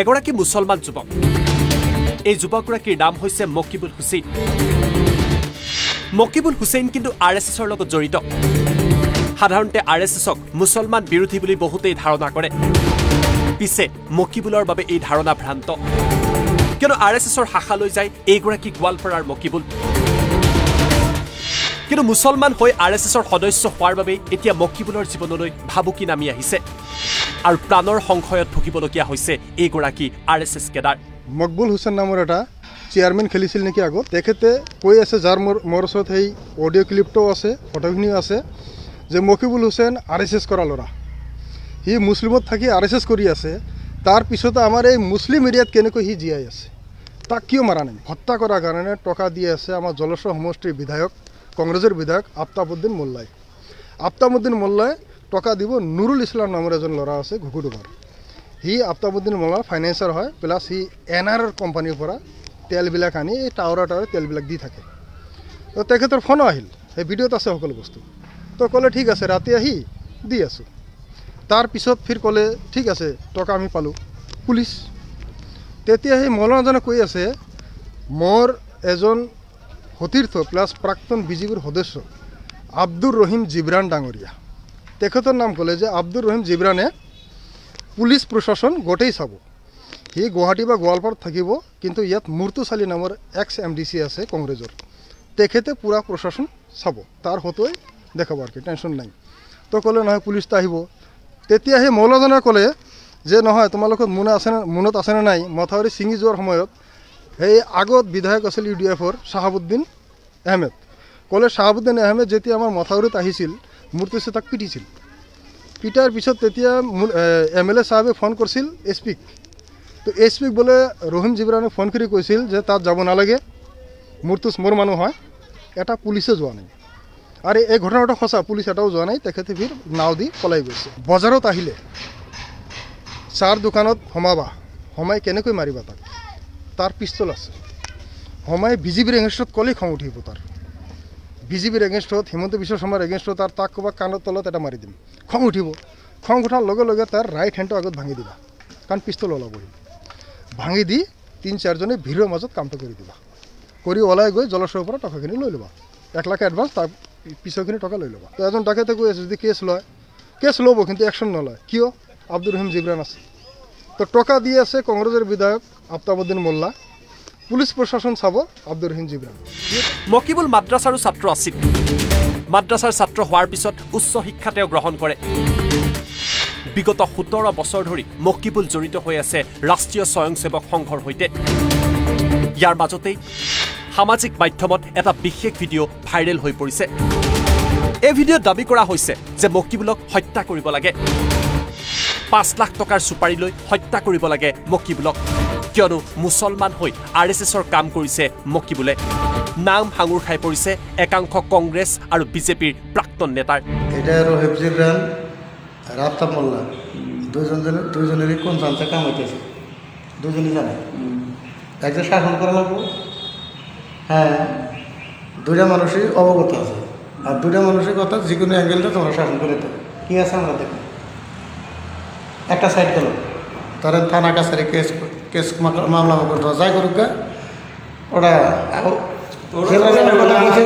এগৰাকী মুছলমান যুৱক এই যুৱকগৰাকীৰ নাম হৈছে মকিবুল হুছেইন মকিবুল হুছেইন কিন্তু আৰএছএছৰ লগত জড়িত সাধাৰণতে আৰএছএছক মুছলমান বিৰোধী বুলি বহুতেই ধাৰণা কৰে পিছে মকিবুলৰ বাবে এই ধাৰণা ভ্ৰান্ত কিয়নো আৰএছএছৰ শাখালৈ যায় এইগৰাকী গোৱালপাৰাৰ মকিবুল কিন্তু মুছলমান হৈ আৰএছএছৰ সদস্য হোৱাৰ বাবে এতিয়া মকিবুলৰ জীৱনলৈ ভাবুকি নামি আহিছে আৰু প্ৰাণৰ সংশয়ত ভুগিবলগীয়া হৈছে এইগৰাকী আৰএছএছ কেডাৰ মকবুল হুছেইন নামৰ এটা চেয়াৰমেন খেলিছিল নেকি আগত তেখেতে কৈ আছে যাৰ মোৰ ওচৰত সেই অডিঅ' ক্লিপটো আছে ফটোখিনিও আছে যে মকিবুল হুছেইন আৰএছএছ কৰা ল'ৰা সি মুছলিমত থাকি আৰএছএছ কৰি আছে তাৰ পিছতে আমাৰ এই মুছলিম এৰিয়াত কেনেকৈ সি জীয়াই আছে তাক কিয় মাৰা নাই হত্যা কৰাৰ কাৰণে টকা দি আছে আমাৰ জলশ্বৰ সমষ্টিৰ বিধায়ক কংগ্ৰেছৰ বিধায়ক আফতাবউদ্দিন মোল্লাই আফতাবউদ্দিন মোল্লাই টকা দিব নুৰুল ইছলাম নামৰ এজন ল'ৰা আছে ঘুকুডুবাৰ সি আফতাবউদ্দিন মোল্লাৰ ফাইনেন্সাৰ হয় প্লাছ সি এনআৰৰ কোম্পানীৰ পৰা তেলবিলাক আনি এই টাৱাৰে তেলবিলাক দি থাকে তো তেখেতৰ ফোনো আহিল সেই ভিডিঅ'ত আছে সকলো বস্তু তো ক'লে ঠিক আছে ৰাতি আহি দি আছোঁ তাৰ পিছত ফিৰ ক'লে ঠিক আছে টকা আমি পালোঁ পুলিচ তেতিয়া সেই মৌলানাজনে কৈ আছে মোৰ এজন সতীৰ্থ প্লাছ প্ৰাক্তন বিজেপিৰ সদস্য আব্দুৰ ৰহিম জিবৰান ডাঙৰীয়া তেখেতৰ নাম ক'লে যে আব্দুৰ ৰহিম জিবৰানে পুলিচ প্ৰশাসন গোটেই চাব সি গুৱাহাটী বা গোৱালপাৰাত থাকিব কিন্তু ইয়াত মূৰ্তুচালী নামৰ এক্স MDC আছে কংগ্ৰেছৰ তেখেতে পূৰা প্ৰশাসন চাব তাৰ হতুৱাই দেখাব আৰু কি টেনশ্যন নাই তো ক'লে নহয় পুলিচটো আহিব তেতিয়া সেই মৌলাজনে ক'লে যে নহয় তোমালোকৰ মনত আছেনে নাই মথাউৰি ছিঙি যোৱাৰ সময়ত সেই আগত বিধায়ক আছিল UDFৰ শ্বাহাবুদ্দিন আহমেদ ক'লে শ্বাহাবুদ্দিন আহমেদ যেতিয়া আমাৰ মথাউৰিত আহিছিল মূৰ্তিছে তাক পিটিছিল পিটাৰ পিছত তেতিয়া MLA সাহেবে ফোন কৰিছিল SPক তো SPক বোলে ৰহিম জিবৰানে ফোন কৰি কৈছিল যে তাত যাব নালাগে মূৰ্তিছ মোৰ মানুহ হয় এটা পুলিচে যোৱা নাই আৰু এই ঘটনাটো সঁচা পুলিচ এটাও যোৱা নাই তেখেতে ফিৰ নাও দি পলাই গৈছে বজাৰত আহিলে চাৰ দোকানত সোমাই কেনেকৈ মাৰিবা তাক তাৰ পিস্তল আছে সোমাই বিজেপিৰ এগেইনষ্টত ক'লেই খং উঠিব তাৰ বিজেপিৰ এগেইনষ্টত হিমন্ত বিশ্ব শৰ্মাৰ এগেইনষ্টত তাক ক'বা কাণৰ তলত এটা মাৰি দিম খং উঠিব খং উঠাৰ লগে লগে তাৰ ৰাইট হেণ্ডটো আগত ভাঙি দিবা কাৰণ পিস্তল ওলাবহি ভাঙি দি 3-4জনে ভিৰৰ মাজত কামটো কৰি দিবা কৰি ওলাই গৈ জলশ্বৰ পৰা টকাখিনি লৈ ল'বা 1 লাখ এডভান্স তাৰ পিছৰখিনি টকা লৈ ল'বা তো এজন ডাকাতে কৈ আছে যদি কেছ ল'ব কিন্তু একশ্যন নলয় কিয় আব্দুৰ ৰহিম জিবৰান আছে তো টকা দি আছে কংগ্ৰেছৰ বিধায়ক আফতাবউদ্দিন মোল্লা পুলিচ প্ৰশাসন চাব আব্দুৰ ৰহিম জিবৰান মকিবুল মাদ্ৰাছাৰো ছাত্ৰ আছিল মাদ্ৰাছাৰ ছাত্ৰ হোৱাৰ পিছত উচ্চ শিক্ষা তেওঁ গ্ৰহণ কৰে বিগত 17 বছৰ ধৰি মকিবুল জড়িত হৈ আছে ৰাষ্ট্ৰীয় স্বয়ংসেৱক সংঘৰ সৈতে ইয়াৰ মাজতেই সামাজিক মাধ্যমত এটা বিশেষ ভিডিঅ' ভাইৰেল হৈ পৰিছে এই ভিডিঅ'ত দাবী কৰা হৈছে যে মকিবুলক হত্যা কৰিব লাগে 5 লাখ টকাৰ সুপাৰি লৈ হত্যা কৰিব লাগে মকিবুলক কিয়নো মুছলমান হৈ আৰএছএছৰ কাম কৰিছে মকিবুলে নাম হাঙুৰ খাই পৰিছে একাংশ কংগ্ৰেছ আৰু বিজেপিৰ প্ৰাক্তন নেতাৰ এটা ৰহিম জিবৰান আর আফতাব মোল্লা দুইজনেরই কোন জানতে কাম হইতেছে দুজনই জানে একজন শাসন করা লাগবো হ্যাঁ দুইটা মানুষই অবগত আছে আর দুইটা মানুষের কথা যে কোনো অ্যাঙ্গেলটা তোমরা শাসন করে দেবে কী আছে আমরা দেখি একটা সাইড গেল তারা থানা কাছারি কেস মামলা যাই করুক গা ওরা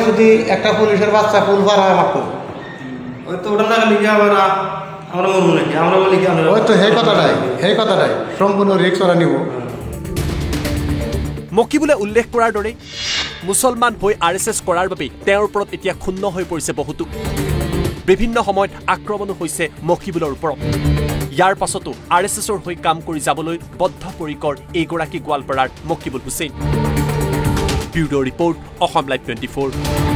যদি একটা পুলিশের বাচ্চা ফুল পারা আমার করবো ওই তো ওটা না লিখে আমরা মরবো নাকি আমরা বলি কি ওই তো সেই কথাটাই সম্পূর্ণ রিস্ক ওরা নিব মকিবুলে উল্লেখ কৰাৰ দৰে মুছলমান হৈ আৰএছএছ কৰাৰ বাবে তেওঁৰ ওপৰত এতিয়া ক্ষুণ্ণ হৈ পৰিছে বহুতো বিভিন্ন সময়ত আক্ৰমণো হৈছে মকিবুলৰ ওপৰত ইয়াৰ পাছতো আৰএছএছৰ হৈ কাম কৰি যাবলৈ বদ্ধপৰিকৰ এইগৰাকী গোৱালপাৰাৰ Mokibul Hussain bureau' report Assam live 24